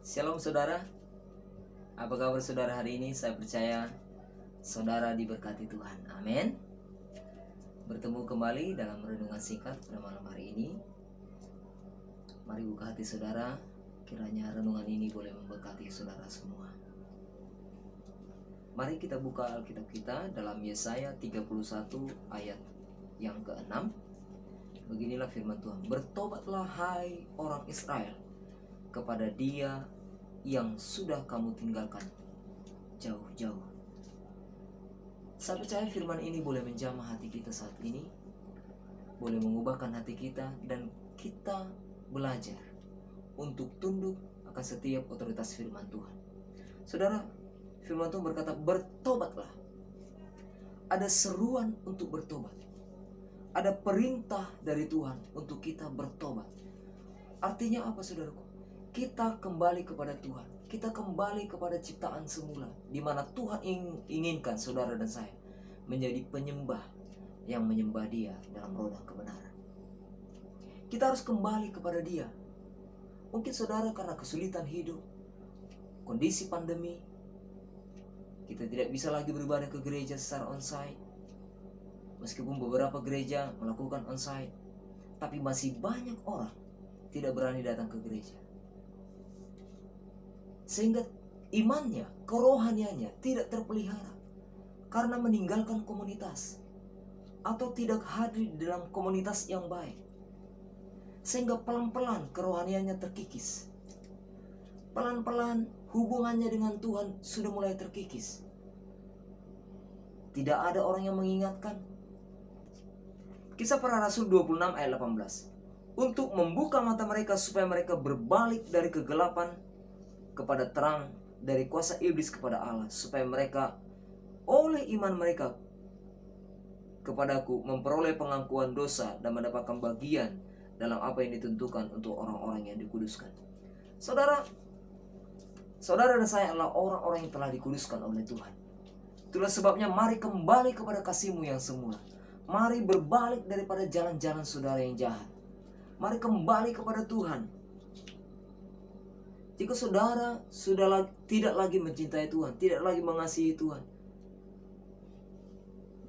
Shalom saudara, apa kabar saudara hari ini? Saya percaya saudara diberkati Tuhan, amin. Bertemu kembali dalam renungan singkat pada malam hari ini. Mari buka hati saudara, kiranya renungan ini boleh memberkati saudara semua. Mari kita buka Alkitab kita dalam Yesaya 31 ayat yang ke-6. Beginilah firman Tuhan, bertobatlah hai orang Israel kepada Dia yang sudah kamu tinggalkan jauh-jauh. Saya percaya firman ini boleh menjamah hati kita saat ini, boleh mengubahkan hati kita, dan kita belajar untuk tunduk akan setiap otoritas firman Tuhan. Saudara, firman Tuhan berkata, bertobatlah. Ada seruan untuk bertobat. Ada perintah dari Tuhan untuk kita bertobat. Artinya apa, saudaraku? Kita kembali kepada Tuhan. Kita kembali kepada ciptaan semula, di mana Tuhan inginkan saudara dan saya menjadi penyembah yang menyembah Dia dalam roh dan kebenaran. Kita harus kembali kepada Dia. Mungkin saudara karena kesulitan hidup, kondisi pandemi, kita tidak bisa lagi beribadah ke gereja secara onsite. Meskipun beberapa gereja melakukan onsite, tapi masih banyak orang tidak berani datang ke gereja. Sehingga imannya, kerohaniannya tidak terpelihara karena meninggalkan komunitas atau tidak hadir di dalam komunitas yang baik. Sehingga pelan-pelan kerohaniannya terkikis. Pelan-pelan hubungannya dengan Tuhan sudah mulai terkikis. Tidak ada orang yang mengingatkan. Kisah Para Rasul 26 ayat 18. Untuk membuka mata mereka supaya mereka berbalik dari kegelapan kepada terang, dari kuasa iblis kepada Allah, supaya mereka oleh iman mereka kepadaku memperoleh pengampunan dosa dan mendapatkan bagian dalam apa yang ditentukan untuk orang-orang yang dikuduskan. Saudara dan saya adalah orang-orang yang telah dikuduskan oleh Tuhan. Itulah sebabnya mari kembali kepada kasih-Mu yang semula. Mari berbalik daripada jalan-jalan saudara yang jahat. Mari kembali kepada Tuhan. Jika saudara sudah tidak lagi mencintai Tuhan, tidak lagi mengasihi Tuhan,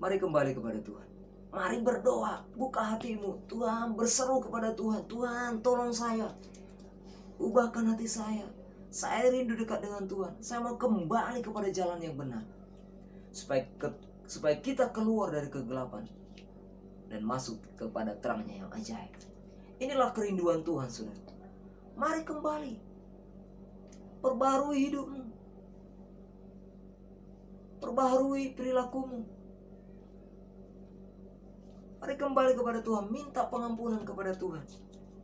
mari kembali kepada Tuhan. Mari berdoa, buka hatimu. Tuhan, berseru kepada Tuhan. Tuhan, tolong saya. Ubahkan hati saya. Saya rindu dekat dengan Tuhan. Saya mau kembali kepada jalan yang benar. Supaya kita keluar dari kegelapan dan masuk kepada terangnya yang ajaib. Inilah kerinduan Tuhan, saudara. Mari kembali. Perbarui hidupmu. Perbarui perilakumu. Mari kembali kepada Tuhan. Minta pengampunan kepada Tuhan.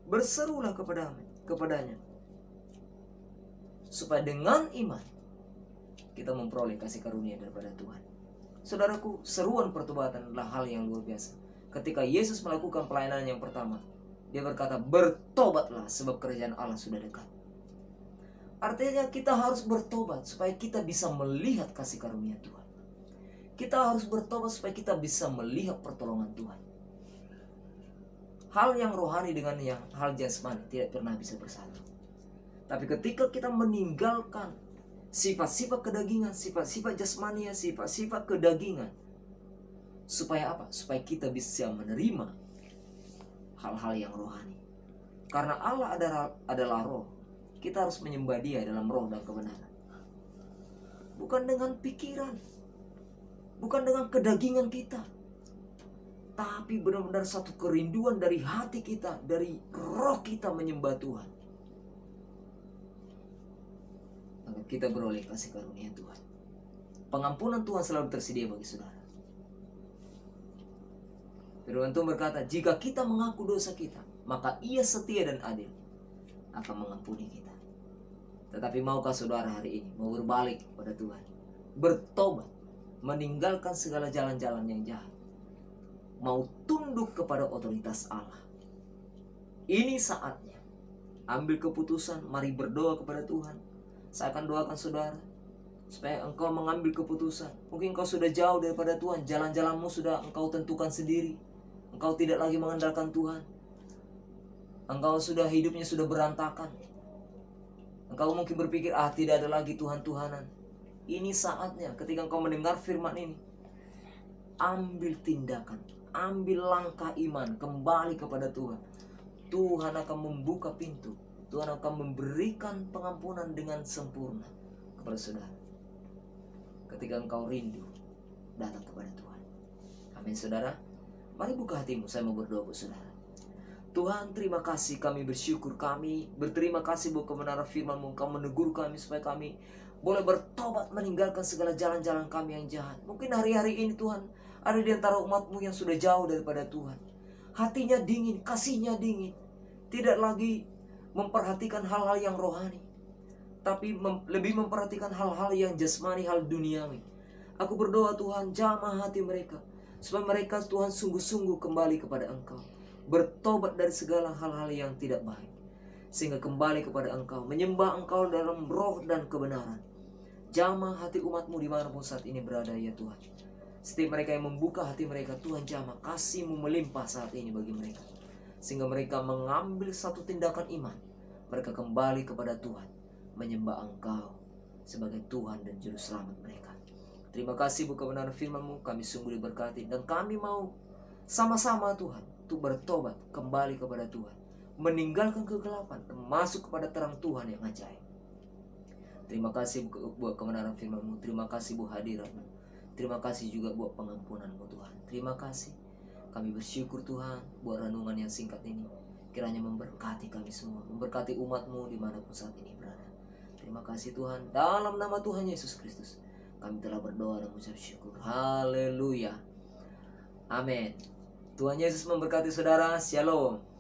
Berserulah kepadanya. Supaya dengan iman kita memperoleh kasih karunia daripada Tuhan. Saudaraku, seruan pertobatan adalah hal yang luar biasa. Ketika Yesus melakukan pelayanan yang pertama, Dia berkata, bertobatlah sebab kerajaan Allah sudah dekat. Artinya kita harus bertobat supaya kita bisa melihat kasih karunia Tuhan. Kita harus bertobat supaya kita bisa melihat pertolongan Tuhan. Hal yang rohani dengan yang hal jasmani tidak pernah bisa bersatu. Tapi ketika kita meninggalkan sifat-sifat kedagingan, sifat-sifat jasmania, sifat-sifat kedagingan, supaya apa? Supaya kita bisa menerima hal-hal yang rohani. Karena Allah adalah roh. Kita harus menyembah Dia dalam roh dan kebenaran. Bukan dengan pikiran. Bukan dengan kedagingan kita. Tapi benar-benar satu kerinduan dari hati kita, dari roh kita menyembah Tuhan. Maka kita beroleh kasih karunia Tuhan. Pengampunan Tuhan selalu tersedia bagi saudara. Firman Tuhan berkata, jika kita mengaku dosa kita, maka Ia setia dan adil akan mengampuni kita. Tetapi maukah saudara hari ini mau berbalik kepada Tuhan, bertobat, meninggalkan segala jalan-jalan yang jahat, mau tunduk kepada otoritas Allah? Ini saatnya. Ambil keputusan, mari berdoa kepada Tuhan. Saya akan doakan saudara supaya engkau mengambil keputusan. Mungkin engkau sudah jauh daripada Tuhan, jalan-jalanmu sudah engkau tentukan sendiri. Engkau tidak lagi mengandalkan Tuhan. Engkau hidupnya sudah berantakan. Engkau mungkin berpikir, tidak ada lagi Tuhan-Tuhanan. Ini saatnya ketika engkau mendengar firman ini, ambil tindakan, ambil langkah iman, kembali kepada Tuhan. Tuhan akan membuka pintu, Tuhan akan memberikan pengampunan dengan sempurna kepada saudara. Ketika engkau rindu datang kepada Tuhan. Amin saudara. Mari buka hatimu, saya mau berdoa buat saudara. Tuhan, terima kasih, kami bersyukur, kami berterima kasih buat kebenaran firman-Mu. Kau menegur kami supaya kami boleh bertobat, meninggalkan segala jalan-jalan kami yang jahat. Mungkin hari-hari ini Tuhan, ada di antara umat-Mu yang sudah jauh daripada Tuhan. Hatinya dingin, kasihnya dingin. Tidak lagi memperhatikan hal-hal yang rohani, tapi lebih memperhatikan hal-hal yang jasmani, hal duniawi. Aku berdoa Tuhan, jamah hati mereka, supaya mereka Tuhan sungguh-sungguh kembali kepada Engkau, bertobat dari segala hal-hal yang tidak baik, sehingga kembali kepada Engkau, menyembah Engkau dalam roh dan kebenaran. Jamah hati umat-Mu dimanapun saat ini berada ya Tuhan. Setiap mereka yang membuka hati mereka, Tuhan jamah kasih-Mu melimpah saat ini bagi mereka, sehingga mereka mengambil satu tindakan iman. Mereka kembali kepada Tuhan, menyembah Engkau sebagai Tuhan dan Juru Selamat mereka. Terima kasih buat kebenaran firman-Mu, kami sungguh diberkati. Dan kami mau sama-sama Tuhan untuk bertobat kembali kepada Tuhan, meninggalkan kegelapan dan masuk kepada terang Tuhan yang ajaib. Terima kasih buat kebenaran firman-Mu, terima kasih buat hadirat-Mu, terima kasih juga buat pengampunan-Mu Tuhan. Terima kasih. Kami bersyukur Tuhan buat renungan yang singkat ini. Kiranya memberkati kami semua, memberkati umat-Mu dimanapun saat ini berada. Terima kasih Tuhan. Dalam nama Tuhan Yesus Kristus kami telah berdoa dan mengucap syukur. Haleluya. Amin. Tuhan Yesus memberkati saudara. Shalom.